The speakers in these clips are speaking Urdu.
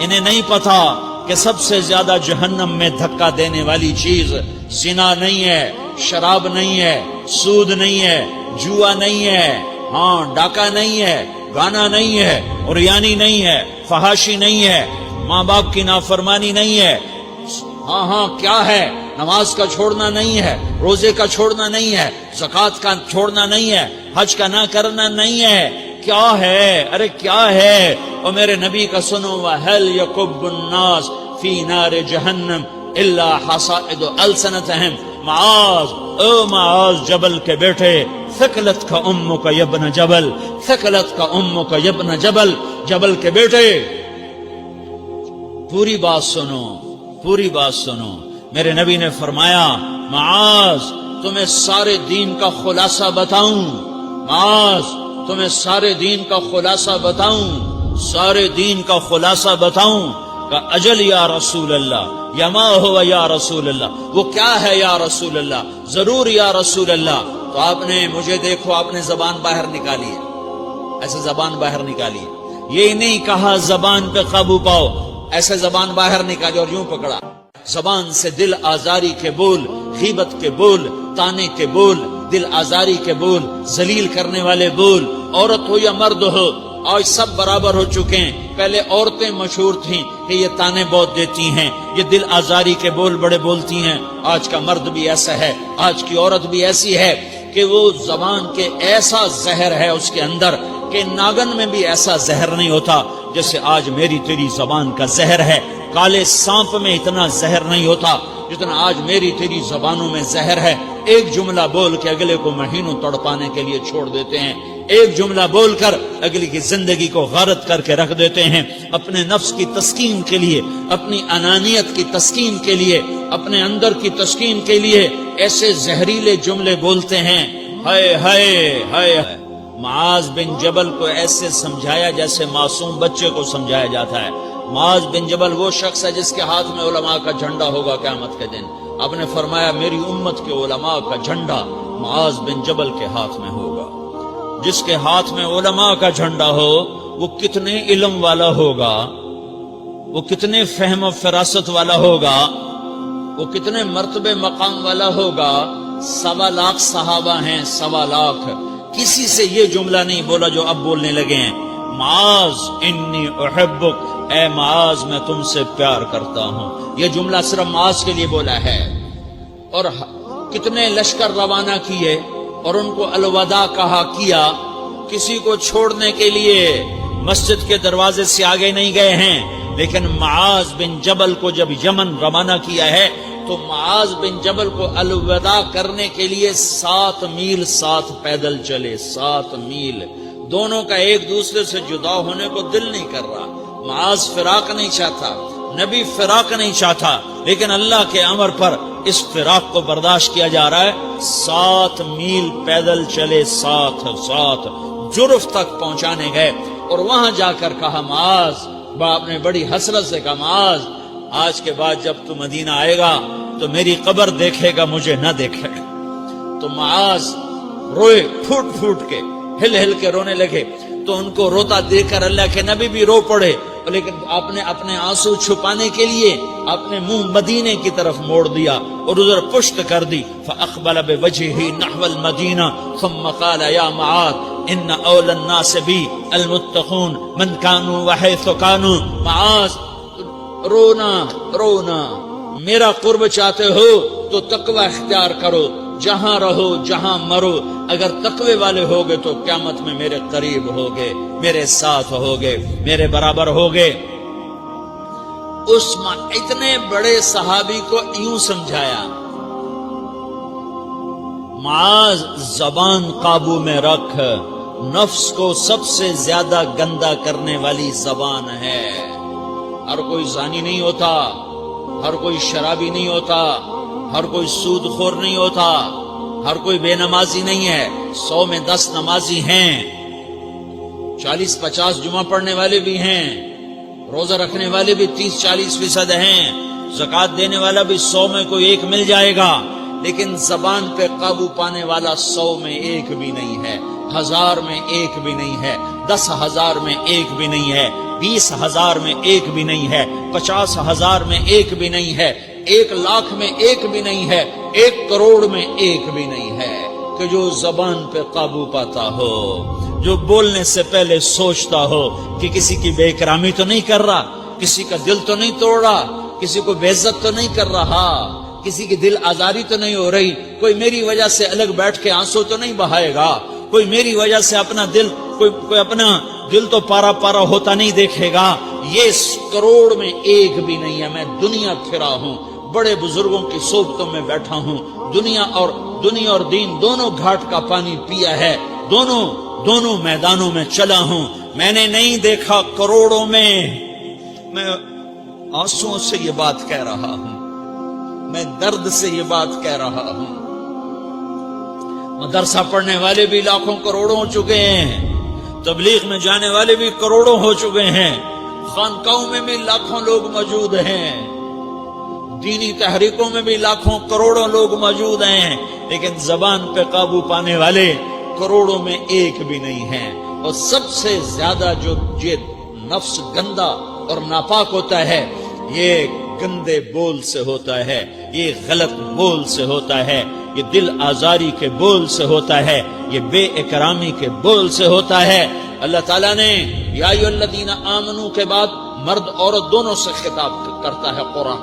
انہیں نہیں پتا کہ سب سے زیادہ جہنم میں دھکا دینے والی چیز زنا نہیں ہے، شراب نہیں ہے، سود نہیں ہے، جوا نہیں ہے، ہاں ڈاکہ نہیں ہے، گانا نہیں ہے، عریانی نہیں ہے، فحاشی نہیں ہے، ماں باپ کی نافرمانی نہیں ہے، ہاں کیا ہے، نماز کا چھوڑنا نہیں ہے، روزے کا چھوڑنا نہیں ہے، زکوٰۃ کا چھوڑنا نہیں ہے، حج کا نہ کرنا نہیں ہے، کیا ہے؟ ارے کیا ہے؟ اور میرے نبی کا سنو، وَهَلْ يَكُبُّ النَّاسُ فِي نَارِ جَهَنَّمَ إِلَّا حَصَائِدُ أَلْسِنَتِهِمْ معاذ، او معاذ جبل کے بیٹے، ثقلت کا امک یا ابن جبل، ثقلت کا امک یا ابن جبل، جبل کے بیٹے پوری بات سنو، پوری بات سنو۔ میرے نبی نے فرمایا، معاذ تمہیں سارے دین کا خلاصہ بتاؤں، معاذ تمہیں سارے دین کا خلاصہ بتاؤں، سارے دین کا خلاصہ بتاؤں؟ کہ اجل یا رسول اللہ، یا ما ہوا یا رسول اللہ، وہ کیا ہے یا رسول اللہ؟ ضرور یا رسول اللہ۔ تو آپ نے مجھے دیکھو، آپ نے زبان باہر نکالی ہے، ایسے زبان باہر نکالی ہے، یہ نہیں کہا زبان پہ قابو پاؤ، ایسے زبان باہر نکالی اور یوں پکڑا۔ زبان سے دل آزاری کے بول، غیبت کے بول، تانے کے بول، دل آزاری کے بول، ذلیل کرنے والے بول، عورت ہو یا مرد ہو، آج سب برابر ہو چکے ہیں۔ پہلے عورتیں مشہور تھیں کہ یہ تانے بہت دیتی ہیں، یہ دل آزاری کے بول بڑے بولتی ہیں۔ آج کا مرد بھی ایسا ہے، آج کی عورت بھی ایسی ہے کہ وہ زبان کے ایسا زہر ہے اس کے اندر کہ ناگن میں بھی ایسا زہر نہیں ہوتا جیسے آج میری تیری زبان کا زہر ہے۔ کالے سانپ میں اتنا زہر نہیں ہوتا جتنا آج میری تیری زبانوں میں زہر ہے۔ ایک جملہ بول کے اگلے کو مہینوں تڑپانے کے لیے چھوڑ دیتے ہیں، ایک جملہ بول کر اگلی کی زندگی کو غارت کر کے رکھ دیتے ہیں، اپنے نفس کی تسکین کے لیے، اپنی انانیت کی تسکین کے لیے، اپنے اندر کی تسکین کے لیے ایسے زہریلے جملے بولتے ہیں۔ ہائے ہائے ہائے! معاذ بن جبل کو ایسے سمجھایا جیسے معصوم بچے کو سمجھایا جاتا ہے۔ معاذ بن جبل وہ شخص ہے جس کے ہاتھ میں علماء کا جھنڈا ہوگا قیامت کے دن۔ آپ نے فرمایا میری امت کے علماء کا جھنڈا معاذ بن جبل کے ہاتھ میں ہوگا۔ جس کے ہاتھ میں علماء کا جھنڈا ہو وہ کتنے علم والا ہوگا، وہ کتنے فہم و فراست والا ہوگا، وہ کتنے مرتبے مقام والا ہوگا۔ 1.25 لاکھ صحابہ ہیں، 1.25 لاکھ، کسی سے یہ جملہ نہیں بولا جو اب بولنے لگے ہیں، معاذ انی احبک، اے معاذ میں تم سے پیار کرتا ہوں۔ یہ جملہ صرف معاذ کے لیے بولا ہے۔ اور کتنے لشکر روانہ کیے اور ان کو الوداع کہا کیا، کسی کو چھوڑنے کے لیے مسجد کے دروازے سے آگے نہیں گئے ہیں، لیکن معاذ بن جبل کو جب یمن روانہ کیا ہے تو معاذ بن جبل کو الوداع کرنے کے لیے 7 میل ساتھ پیدل چلے، 7 میل۔ دونوں کا ایک دوسرے سے جدا ہونے کو دل نہیں کر رہا۔ معاذ فراق نہیں چاہتا، نبی فراق نہیں چاہتا، لیکن اللہ کے امر پر اس فراق کو برداشت کیا جا رہا ہے۔ 7 میل پیدل چلے، 7 جرف تک پہنچانے گئے اور وہاں جا کر کہا معاذ، باپ نے بڑی حسرت سے کہا معاذ آج کے بعد جب تو مدینہ آئے گا تو میری قبر دیکھے گا، مجھے نہ دیکھے گا۔ تو معاذ روئے، پھوٹ پھوٹ کے، ہل ہل کے رونے لگے۔ تو ان کو روتا دیکھ کر اللہ کے نبی بھی رو پڑے، لیکن آپ نے اپنے آنسو چھپانے کے لیے اپنے منہ مدینے کی طرف موڑ دیا اور ادھر پشت کر دی۔ فاقبل بوجهه نحو المدینہ ثم قال یا معاذ ان اول الناس بی المتقون من كانوا وحيث كانوا۔ معاذ رونا، میرا قرب چاہتے ہو تو تقوی اختیار کرو، جہاں رہو جہاں مرو، اگر تقوی والے ہوگے تو قیامت میں میرے قریب ہوگے، میرے ساتھ ہوگے، میرے برابر ہوگے۔ اس اتنے بڑے صحابی کو یوں سمجھایا، معاذ زبان قابو میں رکھ، نفس کو سب سے زیادہ گندا کرنے والی زبان ہے۔ ہر کوئی زانی نہیں ہوتا، ہر کوئی شرابی نہیں ہوتا، ہر کوئی سود خور نہیں ہوتا، ہر کوئی بے نمازی نہیں ہے۔ 100 میں 10 نمازی ہیں، 40-50 جمعہ پڑھنے والے بھی ہیں، روزہ رکھنے والے بھی 30-40% ہیں، زکوٰۃ دینے والا بھی 100 میں کوئی 1 مل جائے گا، لیکن زبان پہ قابو پانے والا 100 میں 1 بھی نہیں ہے۔ 1000 میں ایک بھی نہیں ہے، 10,000 میں ایک بھی نہیں ہے، 20,000 میں ایک بھی نہیں ہے، 50,000 میں ایک بھی نہیں ہے، 1,00,000 میں ایک بھی نہیں ہے، 1 کروڑ میں ایک بھی نہیں ہے کہ جو زبان پہ قابو پاتا ہو، جو بولنے سے پہلے سوچتا ہو کہ کسی کی بے اکرامی تو نہیں کر رہا، کسی کا دل تو نہیں توڑ رہا، کسی کو بے عزت تو نہیں کر رہا، کسی کی دل آزاری تو نہیں ہو رہی، کوئی میری وجہ سے الگ بیٹھ کے آنسو تو نہیں بہائے گا، کوئی میری وجہ سے اپنا دل کوئی اپنا دل تو پارا پارا ہوتا نہیں دیکھے گا۔ یہ 1 کروڑ میں ایک بھی نہیں ہے۔ میں دنیا پھرا ہوں، بڑے بزرگوں کی صحبتوں میں بیٹھا ہوں، دنیا اور دین دونوں گھاٹ کا پانی پیا ہے، دونوں میدانوں میں چلا ہوں، میں نے نہیں دیکھا کروڑوں میں۔ میں آنسوؤں سے یہ بات کہہ رہا ہوں، میں درد سے یہ بات کہہ رہا ہوں۔ مدرسہ پڑھنے والے بھی لاکھوں کروڑوں ہو چکے ہیں، تبلیغ میں جانے والے بھی کروڑوں ہو چکے ہیں، خانقاہوں میں بھی لاکھوں لوگ موجود ہیں، دینی تحریکوں میں بھی لاکھوں کروڑوں لوگ موجود ہیں، لیکن زبان پہ قابو پانے والے کروڑوں میں ایک بھی نہیں ہیں۔ اور سب سے زیادہ جو یہ نفس گندا اور ناپاک ہوتا ہے، یہ گندے بول سے ہوتا ہے، یہ غلط بول سے ہوتا ہے، یہ دل آزاری کے بول سے ہوتا ہے، یہ بے اکرامی کے بول سے ہوتا ہے۔ اللہ تعالیٰ نے یا ایھا الذین آمنو کے بعد مرد عورت دونوں سے خطاب کرتا ہے قرآن،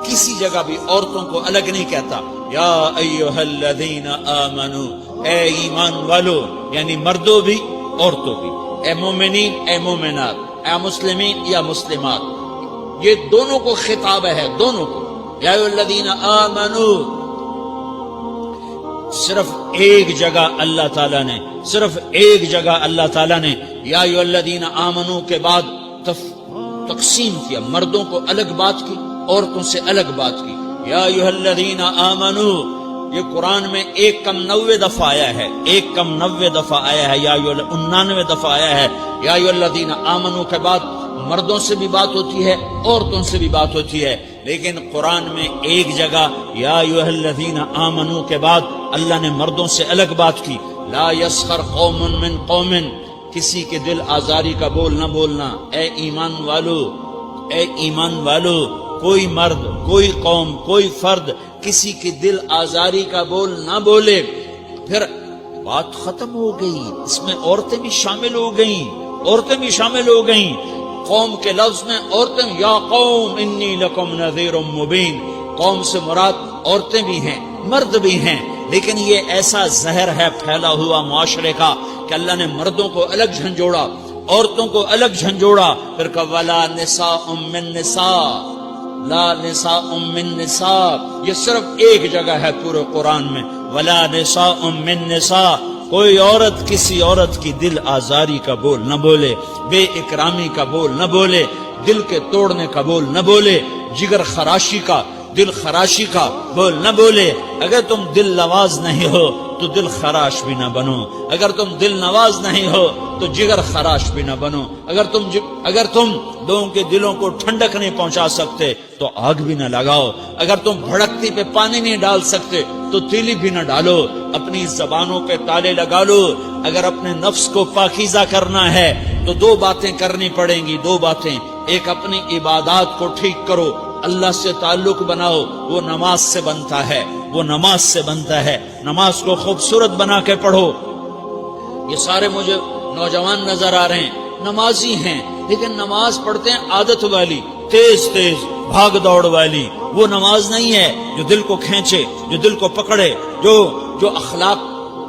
کسی جگہ بھی عورتوں کو الگ نہیں کہتا۔ یا ایھا الذین آمنو، اے ایمان والو، یعنی مردوں بھی عورتوں بھی، اے مومنین اے مومنات، اے مسلمین یا مسلمات، یہ دونوں کو خطاب ہے، دونوں کو۔ یا ایھا الذین آمنو، صرف ایک جگہ اللہ تعالیٰ نے یا ایھا الذین آمنو کے بعد تقسیم کیا، مردوں کو الگ بات کی، عورتوں سے الگ بات کی۔ یا ایھا الذین آمنو، یہ قرآن میں 199 دفعہ آیا ہے، 199 دفعہ آیا ہے، یا 99 دفعہ آیا ہے۔ یا ایھا الذین آمنو کے بعد مردوں سے بھی بات ہوتی ہے، عورتوں سے بھی بات ہوتی ہے، لیکن قرآن میں ایک جگہ یا ایھا الذین آمنو کے بعد اللہ نے مردوں سے الگ بات کی۔ لا یسخر قوم من قوم، کسی کے دل آزاری کا بول نہ بولنا۔ اے ایمان والو، کوئی مرد، کوئی قوم، کوئی فرد کسی کی دل آزاری کا بول نہ بولے۔ پھر بات ختم ہو گئی، اس میں عورتیں بھی شامل ہو گئیں، قوم کے لفظ میں عورتیں، یا قوم انی لکم نذیر مبین، قوم سے مراد عورتیں بھی ہیں، مرد بھی ہیں، لیکن یہ ایسا زہر ہے پھیلا ہوا معاشرے کا کہ اللہ نے مردوں کو الگ جھنجھوڑا، عورتوں کو الگ جھنجھوڑا، پھر کہا ولا نساء من نساء، لا نساء من نساء، یہ صرف ایک جگہ ہے پورے قرآن میں، ولا نساء من نساء، کوئی عورت کسی عورت کی دل آزاری کا بول نہ بولے، بے اکرامی کا بول نہ بولے، دل کے توڑنے کا بول نہ بولے، جگر خراشی کا، دل خراشی کا بول نہ بولے۔ اگر تم دل نواز نہیں ہو تو دل خراش بھی نہ بنو، اگر تم دل نواز نہیں ہو تو جگر خراش بھی نہ بنو، اگر تم لوگوں کے دلوں کو ٹھنڈک نہیں پہنچا سکتے تو آگ بھی نہ لگاؤ، اگر تم بھڑکتی پہ پانی نہیں ڈال سکتے تو تیلی بھی نہ ڈالو، اپنی زبانوں پہ تالے لگا لو۔ اگر اپنے نفس کو پاکیزہ کرنا ہے تو 2 باتیں کرنی پڑیں گی، 2 باتیں۔ ایک، اپنی عبادات کو ٹھیک کرو، اللہ سے تعلق بناؤ، وہ نماز سے بنتا ہے، نماز کو خوبصورت بنا کے پڑھو۔ یہ سارے مجھے نوجوان نظر آ رہے ہیں، نمازی ہیں، لیکن نماز پڑھتے ہیں عادت والی، تیز بھاگ دوڑ والی۔ وہ نماز نہیں ہے جو دل کو کھینچے، جو دل کو پکڑے، جو اخلاق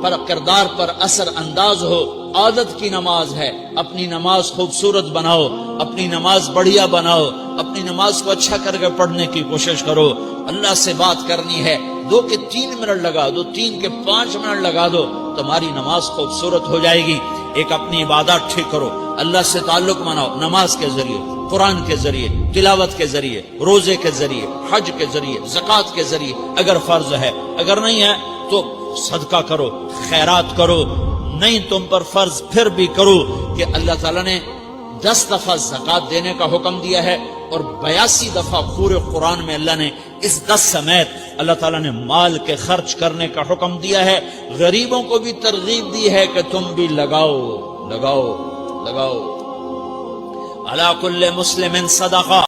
پر، کردار پر اثر انداز ہو۔ عادت کی نماز ہے۔ اپنی نماز خوبصورت بناؤ، اپنی نماز بڑھیا بناؤ، اپنی نماز کو اچھا کر کے پڑھنے کی کوشش کرو۔ اللہ سے بات کرنی ہے، 2 کے 3 منٹ لگا دو، 3 کے 5 منٹ لگا دو، تمہاری نماز خوبصورت ہو جائے گی۔ ایک، اپنی عبادات ٹھیک کرو، اللہ سے تعلق بناؤ، نماز کے ذریعے، قرآن کے ذریعے، تلاوت کے ذریعے، روزے کے ذریعے، حج کے ذریعے، زکوٰۃ کے ذریعے اگر فرض ہے، اگر نہیں ہے تو صدقہ کرو، خیرات کرو، نہیں تم پر فرض پھر بھی کرو کہ اللہ تعالیٰ نے 10 دفعہ زکوٰۃ دینے کا حکم دیا ہے، اور 82 دفعہ پورے قرآن میں اللہ نے اس 10 سمیت اللہ تعالیٰ نے مال کے خرچ کرنے کا حکم دیا ہے، غریبوں کو بھی ترغیب دی ہے کہ تم بھی لگاؤ لگاؤ لگاؤ۔ علی کل مسلم صدقہ،